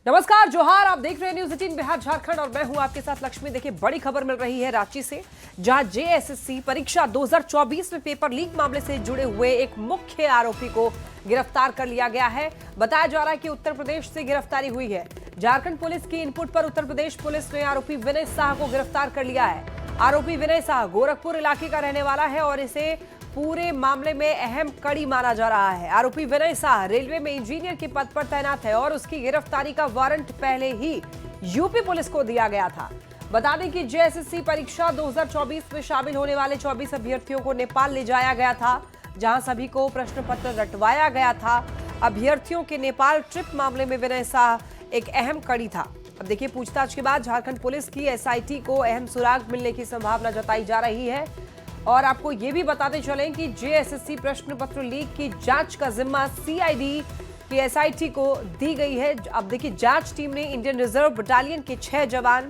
नमस्कार, जोहार। आप देख रहे हैं न्यूज़ 18 बिहार झारखंड और मैं हूं आपके साथ लक्ष्मी। देखिए, बड़ी खबर मिल रही है रांची से, जहां जेएसएससी परीक्षा 2024 में पेपर लीक मामले से जुड़े हुए एक मुख्य आरोपी को गिरफ्तार कर लिया गया है। बताया जा रहा है कि उत्तर प्रदेश से गिरफ्तारी हुई है। झारखंड पुलिस की इनपुट पर उत्तर प्रदेश पुलिस ने आरोपी विनय शाह को गिरफ्तार कर लिया है। आरोपी विनय शाह गोरखपुर इलाके का रहने वाला है और इसे पूरे मामले में अहम कड़ी माना जा रहा है। आरोपी विनय शाह रेलवे में इंजीनियर के पद पर तैनात है और उसकी गिरफ्तारी का वारंट पहले ही यूपी पुलिस को दिया गया था। बता दें कि जेएसएससी परीक्षा 2024 में शामिल होने वाले 24 अभ्यर्थियों को नेपाल ले जाया गया था, जहां सभी को प्रश्न पत्र रटवाया गया था। अभ्यर्थियों के नेपाल ट्रिप मामले में विनय शाह एक अहम कड़ी था। अब देखिए, पूछताछ के बाद झारखंड पुलिस की एसआईटी को अहम सुराग मिलने की संभावना जताई जा रही है। और आपको ये भी बताते चलें कि जेएसएससी प्रश्न पत्र लीक की जांच का जिम्मा सीआईडी की एसआईटी को दी गई है। अब देखिए, जांच टीम ने इंडियन रिजर्व बटालियन के 6 जवान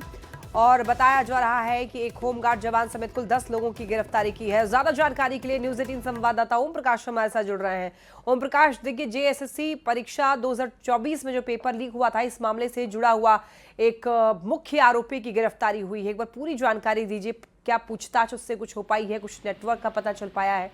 और बताया जा रहा है कि एक होमगार्ड जवान समेत कुल 10 लोगों की गिरफ्तारी की है। ज्यादा जानकारी के लिए न्यूज़ 18 संवाददाता ओम प्रकाश हमारे साथ जुड़ रहे हैं। ओम प्रकाश, देखिए, जेएसएससी परीक्षा 2024 में जो पेपर लीक हुआ था, इस मामले से जुड़ा हुआ एक मुख्य आरोपी की गिरफ्तारी हुई है। एक बार पूरी जानकारी दीजिए, क्या पूछताछ उससे कुछ हो पाई है, कुछ नेटवर्क का पता चल पाया है?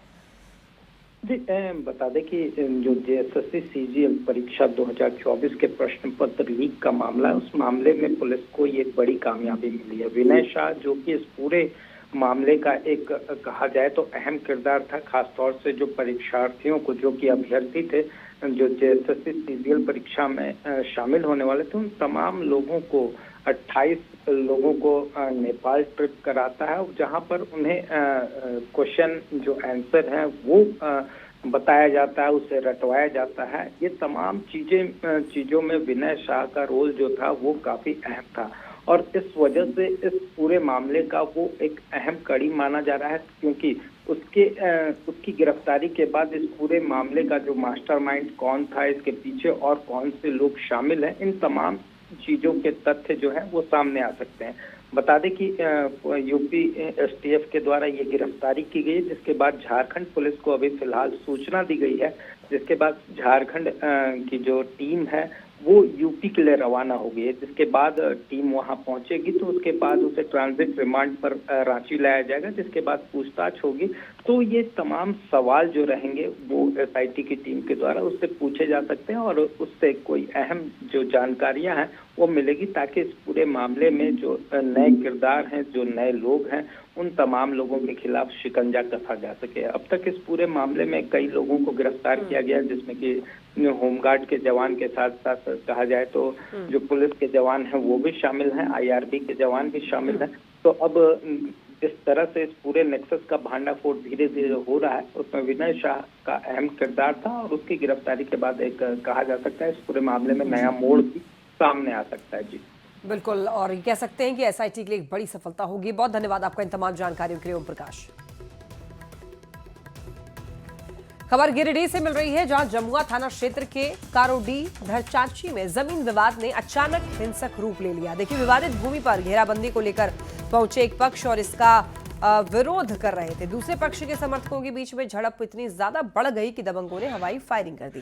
जी, बता दें कि जो जेएसएससी सीजीएल परीक्षा 2024 के प्रश्न पत्र लीक का मामला है, उस मामले में पुलिस को ये बड़ी कामयाबी मिली है। विनय शाह, जो कि इस पूरे मामले का एक कहा जाए तो अहम किरदार था, खासतौर से जो परीक्षार्थियों को, जो कि अभ्यर्थी थे, जो जेएसएससी सीजीएल परीक्षा में शामिल होने वाले थे, उन तमाम लोगों को 28 लोगों को नेपाल ट्रिप कराता है, जहां पर उन्हें क्वेश्चन जो आंसर है वो बताया जाता है, उसे रटवाया जाता है। ये तमाम चीजों में विनय शाह का रोल जो था वो काफी अहम था और इस वजह से इस पूरे मामले का वो एक अहम कड़ी माना जा रहा है, क्योंकि उसकी गिरफ्तारी के बाद इस पूरे मामले का जो मास्टरमाइंड कौन था, इसके पीछे और कौन से लोग शामिल हैं, इन तमाम चीजों के तथ्य जो है वो सामने आ सकते हैं। बता दें कि यूपी एसटीएफ के द्वारा ये गिरफ्तारी की गई, जिसके बाद झारखंड पुलिस को अभी फिलहाल सूचना दी गई है, जिसके बाद झारखंड की जो टीम है वो यूपी के लिए रवाना हो गई है। जिसके बाद टीम वहां पहुंचेगी तो उसके बाद उसे ट्रांजिट रिमांड पर रांची लाया जाएगा, जिसके बाद पूछताछ होगी। तो ये तमाम सवाल जो रहेंगे वो एसआईटी की टीम के द्वारा उससे पूछे जा सकते हैं और उससे कोई अहम जो जानकारियां हैं वो मिलेगी, ताकि इस पूरे मामले में जो नए किरदार हैं, जो नए लोग हैं, उन तमाम लोगों के खिलाफ शिकंजा कसा जा सके। अब तक इस पूरे मामले में कई लोगों को गिरफ्तार किया गया, जिसमें कि होमगार्ड के जवान के साथ साथ कहा जाए तो जो पुलिस के जवान हैं वो भी शामिल हैं, आईआरबी के जवान भी शामिल हैं। तो अब जिस तरह से इस पूरे नेक्सस का भांडाफोड़ धीरे धीरे हो रहा है, उसमें विनय शाह का अहम किरदार था और उसकी गिरफ्तारी के बाद एक कहा जा सकता है इस पूरे मामले में नया मोड़ भी सामने आ सकता है। जी बिल्कुल, और ये कह सकते हैं कि एसआईटी के लिए एक बड़ी सफलता होगी। बहुत धन्यवाद आपका इन तमाम जानकारियों के लिए, ओम प्रकाश। खबर गिरिडीह से मिल रही है, जहां जमुआ थाना क्षेत्र के कारोडी धरचांची में जमीन विवाद ने अचानक हिंसक रूप ले लिया। देखिए, विवादित भूमि पर घेराबंदी को लेकर पहुंचे एक पक्ष और इसका विरोध कर रहे थे। दूसरे पक्ष के समर्थकों के बीच में झड़प इतनी ज्यादा बढ़ गई कि दबंगों ने हवाई फायरिंग कर दी।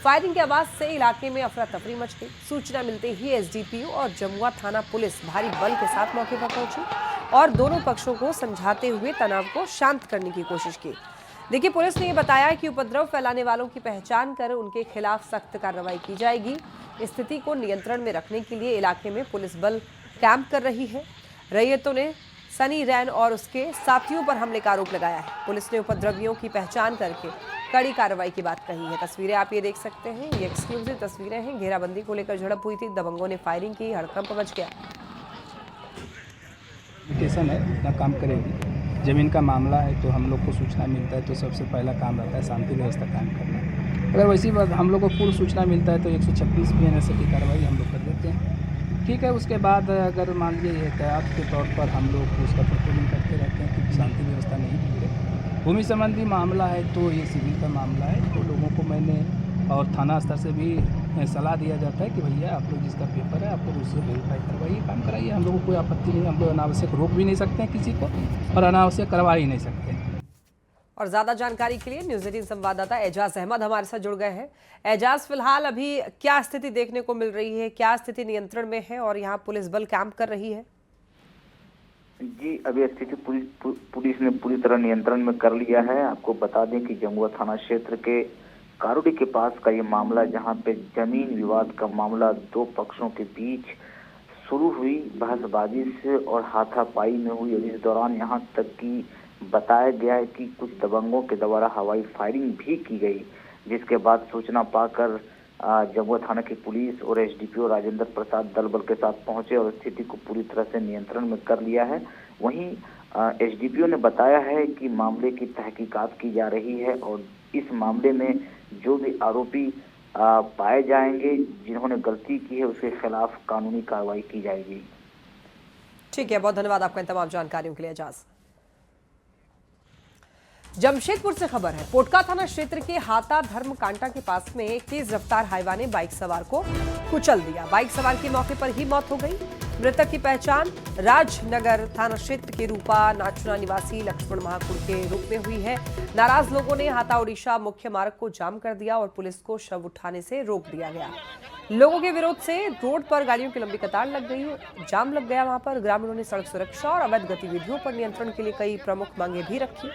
फायरिंग की आवाज से इलाके में अफरा तफरी मच गई। सूचना मिलते ही एसडीपीओ और जमुआ थाना पुलिस भारी बल के साथ मौके पर पहुंची और दोनों पक्षों को समझाते हुए तनाव को शांत करने की कोशिश की। देखिए, पुलिस ने यह बताया कि उपद्रव फैलाने वालों की पहचान कर उनके खिलाफ सख्त कार्रवाई की जाएगी। स्थिति को नियंत्रण में रखने के लिए इलाके में पुलिस बल कैंप कर रही है। रैयतों ने सनी रैन और उसके साथियों पर हमले का आरोप लगाया है। पुलिस ने उपद्रवियों की पहचान करके कड़ी कार्रवाई की बात कही है। तस्वीरें आप ये देख सकते हैं, ये एक्सक्लूसिव तस्वीरें हैं। घेराबंदी को लेकर झड़प हुई थी, दबंगों ने फायरिंग की, हड़कंप मच गया। स्टेशन है, अपना काम करेगी। ज़मीन का मामला है तो हम लोग को सूचना मिलता है तो सबसे पहला काम रहता है शांति व्यवस्था कायम करना। अगर वैसी बात हम लोग को पूर्व सूचना मिलता है तो 126 बीएनएस की कार्रवाई हम लोग कर देते हैं। ठीक है, उसके बाद अगर मान लीजिए एहतियात के तौर पर हम लोग उसका पेट्रोलिंग करते रहते हैं कि शांति व्यवस्था नहीं बिगड़े। भूमि संबंधी मामला है तो ये सिविल का मामला है, तो लोगों को मैंने और थाना स्तर से भी सलाह दिया जाता है कि भैया आप लोग जिसका पेपर है आप लोग उससे वेरीफाई करवाइए, काम कराइए। हम लोगों को कोई आपत्ति नहीं, हम लोग अनावश्यक रोक भी नहीं सकते हैं किसी को और अनावश्यक करवा ही नहीं सकते। और ज्यादा जानकारी के लिए न्यूज़ 18 संवाददाता एजाज अहमद हमारे साथ जुड़ गए हैं। एजाज, फिलहाल अभी क्या स्थिति देखने को मिल रही है, क्या स्थिति नियंत्रण में है और यहाँ पुलिस बल कैंप कर रही है? जी, अभी स्थिति पुलिस ने पूरी तरह नियंत्रण में कर लिया है। आपको बता दें कि जमुआ थाना क्षेत्र के कारोडी के पास का ये मामला, जहां पे जमीन विवाद का मामला दो पक्षों के बीच शुरू हुई बहसबाजी से और हाथापाई में हुई। और इस दौरान यहां तक कि बताया गया है कि कुछ दबंगों के द्वारा हवाई फायरिंग भी की गई, जिसके बाद सूचना पाकर जमुआ थाना की पुलिस और एसडीपीओ राजेंद्र प्रसाद दल बल के साथ पहुंचे और स्थिति को पूरी तरह से नियंत्रण में कर लिया है। वहीं एसडीपीओ ने बताया है कि मामले की तहकीकात की जा रही है और इस मामले में जो भी आरोपी पाए जाएंगे जिन्होंने गलती की है उसके खिलाफ कानूनी कार्रवाई की जाएगी। ठीक है, बहुत धन्यवाद आपका इन तमाम जानकारियों के लिए एजाज। जमशेदपुर से खबर है। पोटका थाना क्षेत्र के हाता धर्म कांटा के पास में एक तेज रफ्तार हाईवा ने बाइक सवार को कुचल दिया। बाइक सवार की मौके पर ही मौत हो गई। मृतक की पहचान राजनगर थाना क्षेत्र के रूपा नाचुना निवासी लक्ष्मण महाकुड़ के रूप में हुई है। नाराज लोगों ने हाता ओडिशा मुख्य मार्ग को जाम कर दिया और पुलिस को शव उठाने से रोक दिया गया। लोगों के विरोध से रोड पर गाड़ियों की लंबी कतार लग गई, जाम लग गया। वहां पर ग्रामीणों ने सड़क सुरक्षा और अवैध गतिविधियों पर नियंत्रण के लिए कई प्रमुख मांगे भी रखी।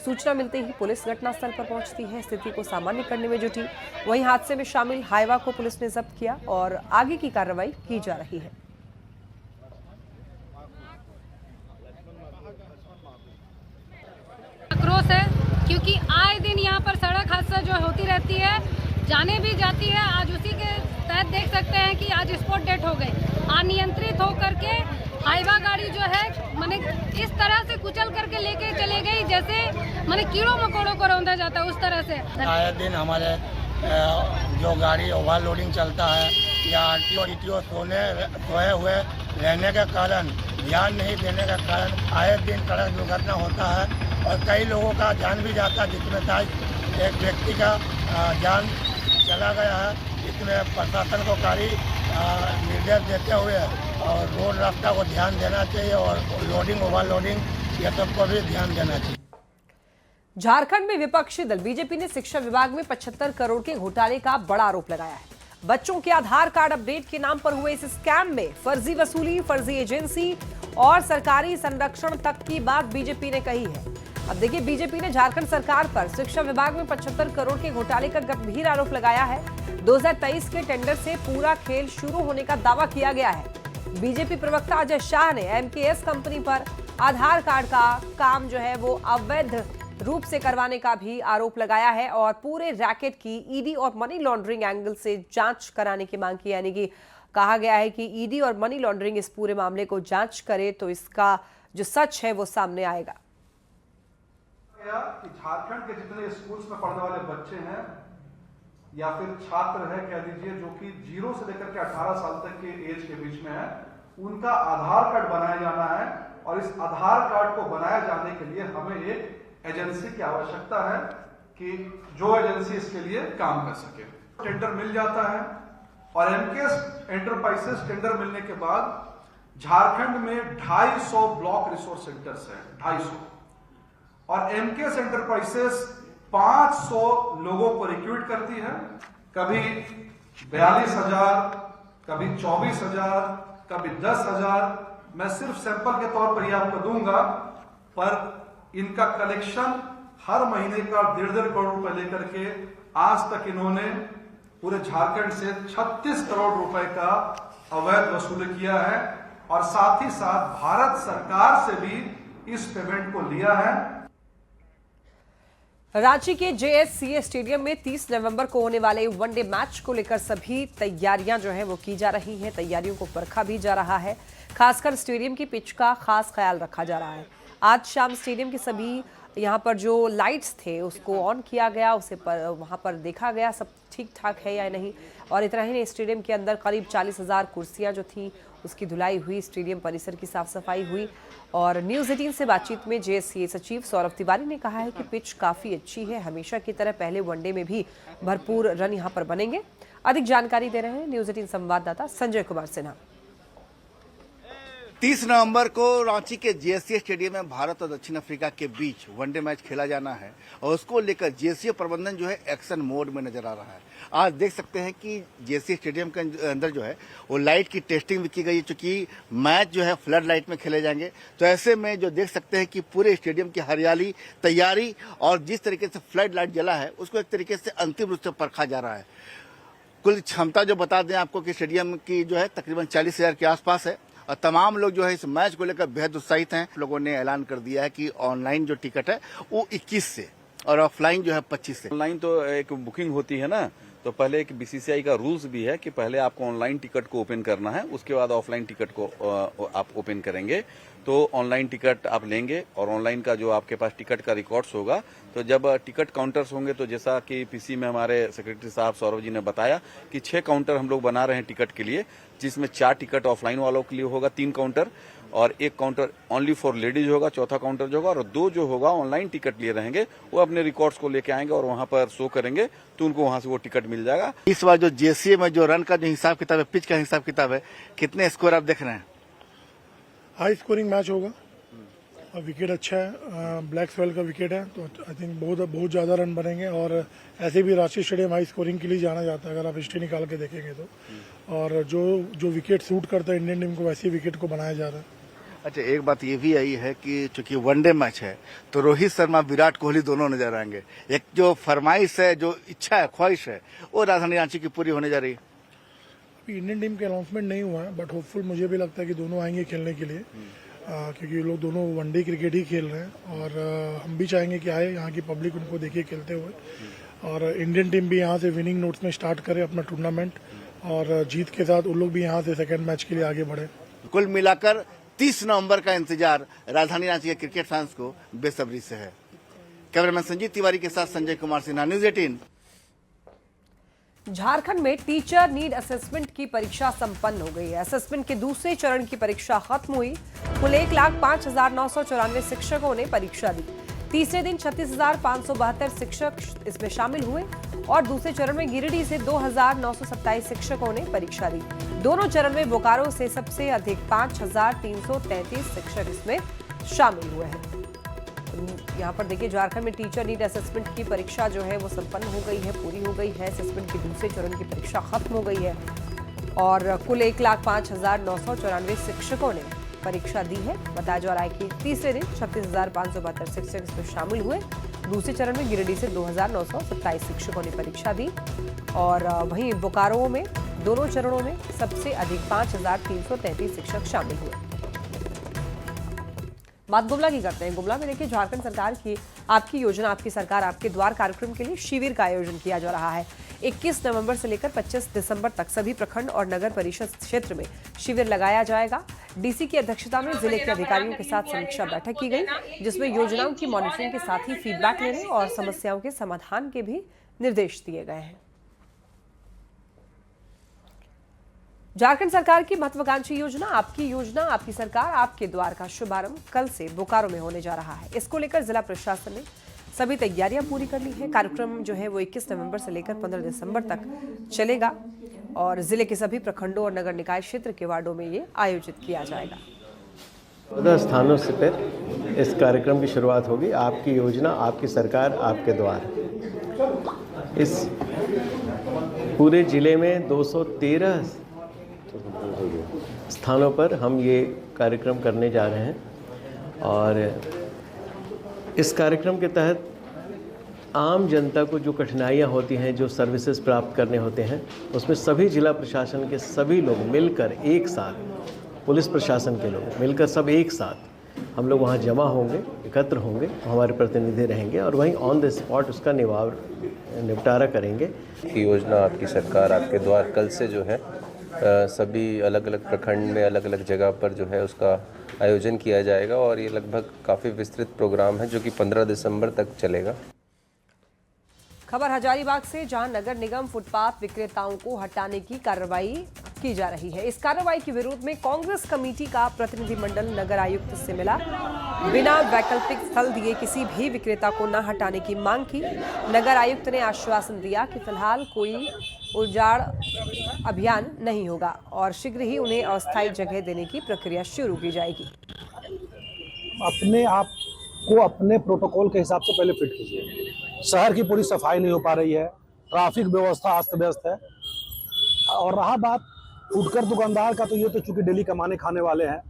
सूचना मिलते ही पुलिस घटनास्थल पर पहुंचती है, स्थिति को सामान्य करने में जुटी। वहीं हादसे में शामिल हाईवा को पुलिस ने जब्त किया और आगे की कार्रवाई की जा रही है। आक्रोश है क्योंकि आए दिन यहाँ पर सड़क हादसा जो होती रहती है, जाने भी जाती है। आज उसी के तहत देख सकते हैं कि आज स्पॉट डेथ हो गई। अनियंत्रित होकर के हाईवा गाड़ी जो है माने इस तरह से कुचल करके लेके चले गई जैसे माने कीड़ों मकोड़ों को रौंदा जाता है उस तरह से। आए दिन हमारे जो गाड़ी ओवरलोडिंग चलता है या आरटीओ सोए हुए रहने के कारण, ध्यान नहीं देने के कारण आए दिन सड़क दुर्घटना होता है और कई लोगों का जान भी जाता है, जिसमें आज एक व्यक्ति का जान चला गया है। इसमें प्रशासन को कारी निर्देश देते हुए और रोड रास्ता को ध्यान देना चाहिए और लोडिंग ओवरलोडिंग ये सब को भी ध्यान देना चाहिए। झारखंड में विपक्षी दल बीजेपी ने शिक्षा विभाग में 75 करोड़ के घोटाले का बड़ा आरोप लगाया है। बच्चों के आधार कार्ड अपडेट के नाम पर हुए इस स्कैम में फर्जी वसूली, फर्जी एजेंसी और सरकारी संरक्षण तक की बात बीजेपी ने कही है। अब देखिए, बीजेपी ने झारखंड सरकार पर शिक्षा विभाग में 75 करोड़ के घोटाले का गंभीर आरोप लगाया है। 2023 के टेंडर से पूरा खेल शुरू होने का दावा किया गया है। बीजेपी प्रवक्ता अजय शाह ने एमकेएस कंपनी पर आधार कार्ड का काम जो है वो अवैध रूप से करवाने का भी आरोप लगाया है और पूरे रैकेट की ईडी और मनी लॉन्ड्रिंग एंगल से जांच कराने की मांग की। यानी कि कहा गया है कि ईडी और मनी लॉन्ड्रिंग इस पूरे मामले को जांच करे तो इसका जो सच है वो सामने आएगा। कि झारखंड के जितने स्कूल्स में पढ़ने वाले बच्चे हैं या फिर छात्र है कह लीजिए, जो कि 0 से लेकर के 18 साल तक के एज के बीच में है, उनका आधार कार्ड बनाया जाना है और इस आधार कार्ड को बनाया जाने के लिए हमें एक एजेंसी की आवश्यकता है कि जो एजेंसी इसके लिए काम कर सके। टेंडर मिल जाता है और एमकेएस एंटरप्राइजेस टेंडर मिलने के बाद झारखंड में 250 ब्लॉक रिसोर्स सेंटर्स हैं, 250, और एमकेएस एंटरप्राइजेस 500 लोगों को रिक्रूट करती है। कभी 42,000, कभी 24,000, कभी 10,000। मैं सिर्फ सैंपल के तौर पर ये आपको दूंगा, पर इनका कलेक्शन हर महीने का 1.5 करोड़ रुपए लेकर के आज तक इन्होंने पूरे झारखंड से 36 करोड़ रुपए का अवैध वसूल किया है और साथ ही साथ भारत सरकार से भी इस पेमेंट को लिया है। रांची के जेएससीए स्टेडियम में 30 नवंबर को होने वाले वनडे मैच को लेकर सभी तैयारियां जो है वो की जा रही हैं। तैयारियों को परखा भी जा रहा है, खासकर स्टेडियम की पिच का खास ख्याल रखा जा रहा है। आज शाम स्टेडियम के सभी यहाँ पर जो लाइट्स थे उसको ऑन किया गया, उसे वहाँ पर देखा गया सब ठीक ठाक है या नहीं। और इतना ही नहीं, स्टेडियम के अंदर करीब 40,000 कुर्सियाँ जो थी उसकी धुलाई हुई, स्टेडियम परिसर की साफ सफाई हुई। और न्यूज़ 18 से बातचीत में जेएससीए सचिव सौरभ तिवारी ने कहा है कि पिच काफ़ी अच्छी है, हमेशा की तरह पहले वनडे में भी भरपूर रन यहाँ पर बनेंगे। अधिक जानकारी दे रहे हैं न्यूज़ 18 संवाददाता संजय कुमार सिन्हा। 30 नवंबर को रांची के जेएससीए स्टेडियम में भारत और दक्षिण अफ्रीका के बीच वनडे मैच खेला जाना है और उसको लेकर जेएससीए प्रबंधन जो है एक्शन मोड में नजर आ रहा है। आज देख सकते हैं कि जेएससीए स्टेडियम के अंदर जो है वो लाइट की टेस्टिंग भी की गई है, चूंकि मैच जो है फ्लड लाइट में खेले जाएंगे। तो ऐसे में जो देख सकते हैं कि पूरे स्टेडियम की हरियाली, तैयारी और जिस तरीके से फ्लड लाइट जला है उसको एक तरीके से अंतिम रूप से परखा जा रहा है। कुल क्षमता जो बता दें आपको कि स्टेडियम की जो है तकरीबन 40,000 के आसपास है और तमाम लोग जो है इस मैच को लेकर बेहद उत्साहित हैं। लोगों ने ऐलान कर दिया है कि ऑनलाइन जो टिकट है वो 21 से और ऑफलाइन जो है 25 से। ऑनलाइन तो एक बुकिंग होती है ना, तो पहले एक बीसीसीआई का रूल्स भी है कि पहले आपको ऑनलाइन टिकट को ओपन करना है, उसके बाद ऑफलाइन टिकट को आप ओपन करेंगे। तो ऑनलाइन टिकट आप लेंगे और ऑनलाइन का जो आपके पास टिकट का रिकॉर्ड्स होगा, तो जब टिकट काउंटर्स होंगे तो जैसा कि पीसी में हमारे सेक्रेटरी साहब सौरभ जी ने बताया कि 6 काउंटर हम लोग बना रहे हैं टिकट के लिए, जिसमें 4 टिकट ऑफलाइन वालों के लिए होगा, 3 काउंटर और 1 काउंटर ओनली फॉर लेडीज होगा, चौथा काउंटर जो होगा, और 2 जो होगा ऑनलाइन टिकट लिए रहेंगे, वो अपने रिकॉर्ड्स को लेके आएंगे और वहां पर शो करेंगे तो उनको वहां से वो टिकट मिल जाएगा। इस बार जो जेएससीए में जो रन का जो हिसाब किताब है, पिच का हिसाब किताब है, कितने स्कोर आप देख रहे हैं? हाई स्कोरिंग मैच होगा और विकेट अच्छा है, ब्लैक स्वेल का विकेट है, तो आई थिंक बहुत ज़्यादा रन बनेंगे। और ऐसे भी रांची स्टेडियम हाई स्कोरिंग के लिए जाना जाता है, अगर आप हिस्ट्री निकाल के देखेंगे तो। और जो विकेट सूट करता है इंडियन टीम को, वैसे ही विकेट को बनाया जा रहा है। अच्छा, एक बात ये भी आई है कि चूंकि वनडे मैच है तो रोहित शर्मा, विराट कोहली दोनों नजर आएंगे। एक जो फरमाइश है, जो इच्छा है, ख्वाहिश है, वो राजधानी रांची की पूरी होने जा रही है। अभी इंडियन टीम के अनाउंसमेंट नहीं हुआ है, बट होपफुल मुझे भी लगता है कि दोनों आएंगे खेलने के लिए, क्योंकि ये लोग दोनों वनडे क्रिकेट ही खेल रहे हैं और हम भी चाहेंगे कि आए, यहाँ की पब्लिक उनको देखिए खेलते हुए। और इंडियन टीम भी यहाँ से विनिंग नोट्स में स्टार्ट करे अपना टूर्नामेंट और जीत के साथ उन लोग भी यहाँ से सेकेंड मैच के लिए आगे बढ़े। कुल मिलाकर 30 नवंबर का इंतजार राजधानी रांची के क्रिकेट फैंस को बेसब्री से है। कैमरामैन संजीव तिवारी के साथ संजय कुमार सिन्हा, न्यूज 18। झारखंड में टीचर नीड असेसमेंट की परीक्षा संपन्न हो गई है। असेसमेंट के दूसरे चरण की परीक्षा खत्म हुई। कुल 1,05,994 शिक्षकों ने परीक्षा दी। तीसरे दिन 36,572 शिक्षक इसमें शामिल हुए और दूसरे चरण में गिरिडीह से 2,927 शिक्षकों ने परीक्षा दी। दोनों चरण में बोकारो से सबसे अधिक 5,333 शिक्षक इसमें शामिल हुए हैं। यहाँ पर देखिए, झारखंड में टीचर नीड असेसमेंट की परीक्षा जो है वो संपन्न हो गई है, पूरी हो गई है। असेसमेंट के दूसरे चरण की परीक्षा खत्म हो गई है और कुल 1,05,994 शिक्षकों ने परीक्षा दी है। बताया जा रहा है कि तीसरे दिन 36,572 शिक्षक इसमें शामिल हुए। दूसरे चरण में गिरिडीह से 2,927 शिक्षकों ने परीक्षा दी और वहीं बोकारो में दोनों चरणों में सबसे अधिक 5,333 शिक्षक शामिल हुए। बात गुमला की करते हैं। गुमला में देखिए, झारखंड सरकार की आपकी योजना आपकी सरकार आपके द्वार कार्यक्रम के लिए शिविर का आयोजन किया जा रहा है। 21 नवंबर से लेकर 25 दिसंबर तक सभी प्रखंड और नगर परिषद क्षेत्र में शिविर लगाया जाएगा। डीसी की अध्यक्षता में जिले के अधिकारियों के साथ समीक्षा बैठक की गई, जिसमें योजनाओं की मॉनिटरिंग के साथ ही फीडबैक लेने और समस्याओं के समाधान के भी निर्देश दिए गए हैं। झारखंड सरकार की महत्वाकांक्षी योजना आपकी सरकार आपके द्वार का शुभारंभ कल से बोकारो में होने जा रहा है। इसको लेकर जिला प्रशासन ने सभी तैयारियां पूरी कर ली है। कार्यक्रम जो है वो 21 नवंबर से लेकर 15 दिसंबर तक चलेगा और जिले के सभी प्रखंडों और नगर निकाय क्षेत्र के वार्डों में ये आयोजित किया जाएगा। 14 स्थानों से पर इस कार्यक्रम की शुरुआत होगी। आपकी योजना आपकी सरकार आपके द्वार। इस पूरे जिले में 213 स्थानों पर हम ये कार्यक्रम करने जा रहे हैं और इस कार्यक्रम के तहत आम जनता को जो कठिनाइयाँ होती हैं, जो सर्विसेज प्राप्त करने होते हैं, उसमें सभी जिला प्रशासन के सभी लोग मिलकर एक साथ, पुलिस प्रशासन के लोग मिलकर सब एक साथ हम लोग वहाँ जमा होंगे, एकत्र होंगे, हमारे प्रतिनिधि रहेंगे और वहीं ऑन द स्पॉट उसका निपटारा करेंगे। योजना आपकी सरकार आपके द्वार कल से जो है सभी अलग अलग प्रखंड में अलग अलग जगह पर जो है उसका आयोजन किया जाएगा और ये लगभग काफ़ी विस्तृत प्रोग्राम है जो कि 15 दिसंबर तक चलेगा। खबर हजारीबाग से, जहां नगर निगम फुटपाथ विक्रेताओं को हटाने की कार्रवाई की जा रही है। इस कार्रवाई के विरोध में कांग्रेस कमेटी का प्रतिनिधिमंडल नगर आयुक्त से मिला। बिना वैकल्पिक स्थल दिए किसी भी विक्रेता को न हटाने की मांग की। नगर आयुक्त ने आश्वासन दिया कि फिलहाल कोई उजाड़ अभियान नहीं होगा और शीघ्र ही उन्हें अस्थायी जगह देने की प्रक्रिया शुरू की जाएगी। अपने आप को अपने प्रोटोकॉल के हिसाब से पहले फिट कीजिए। शहर की पूरी सफाई नहीं हो पा रही है, ट्रैफिक व्यवस्था अस्त व्यस्त है। और रहा बात फुटकर दुकानदार का, तो ये तो चूंकि डेली कमाने खाने वाले हैं,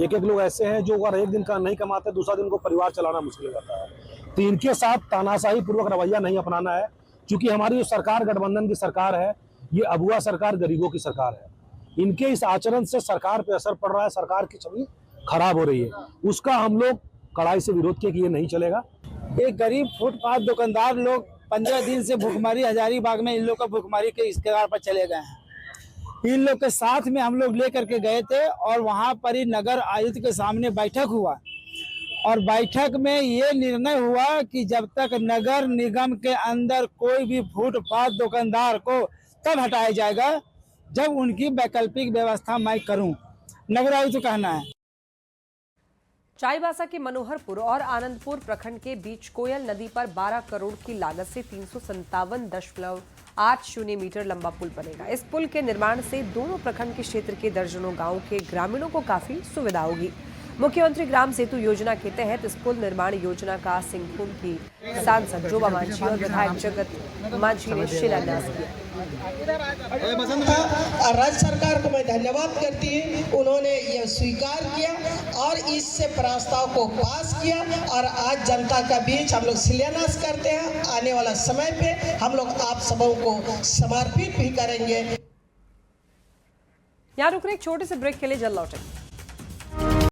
एक लोग ऐसे हैं जो अगर एक दिन का नहीं कमाते दूसरा दिन को परिवार चलाना मुश्किल रहता है। तो इनके साथ तानाशाही पूर्वक रवैया नहीं अपनाना है, क्योंकि हमारी जो सरकार गठबंधन की सरकार है, ये अबुआ सरकार, गरीबों की सरकार है। इनके इस आचरण से सरकार पे असर पड़ रहा है, सरकार की छवि खराब हो रही है। उसका हम लोग कड़ाई से विरोध किया कि ये नहीं चलेगा। एक गरीब फुटपाथ दुकानदार लोग 15 दिन से भूखमरी हजारीबाग में इन लोग का भूखमरी के इस्तेमाल पर चले गए हैं। इन लोग के साथ में हम लोग लेकर के गए थे और वहाँ पर ही नगर आयुक्त के सामने बैठक हुआ और बैठक में ये निर्णय हुआ कि जब तक नगर निगम के अंदर कोई भी फुटपाथ दुकानदार को तब हटाया जाएगा जब उनकी वैकल्पिक व्यवस्था मैं करूं, नगर आयुक्त का कहना है। चाईबासा के मनोहरपुर और आनंदपुर प्रखंड के बीच कोयल नदी पर 12 करोड़ की लागत से 357.80 मीटर लंबा पुल बनेगा। इस पुल के निर्माण से दोनों प्रखंड के क्षेत्र के दर्जनों गांवों के ग्रामीणों को काफी सुविधा होगी। मुख्यमंत्री ग्राम सेतु योजना के तहत इस पुल निर्माण योजना का सिंहभूम की सांसद जोबा मांझी और विधायक जगत मांझी ने शिलान्यास किया। राज्य सरकार को मैं धन्यवाद करती हूँ, उन्होंने यह स्वीकार किया और इससे प्रस्ताव को पास किया और आज जनता का बीच हम लोग शिलान्यास करते हैं। आने वाला समय पे हम लोग आप सबों को समर्पित भी करेंगे। यहाँ रुक रहे एक छोटे से ब्रेक के लिए जल्द लौटेंगे।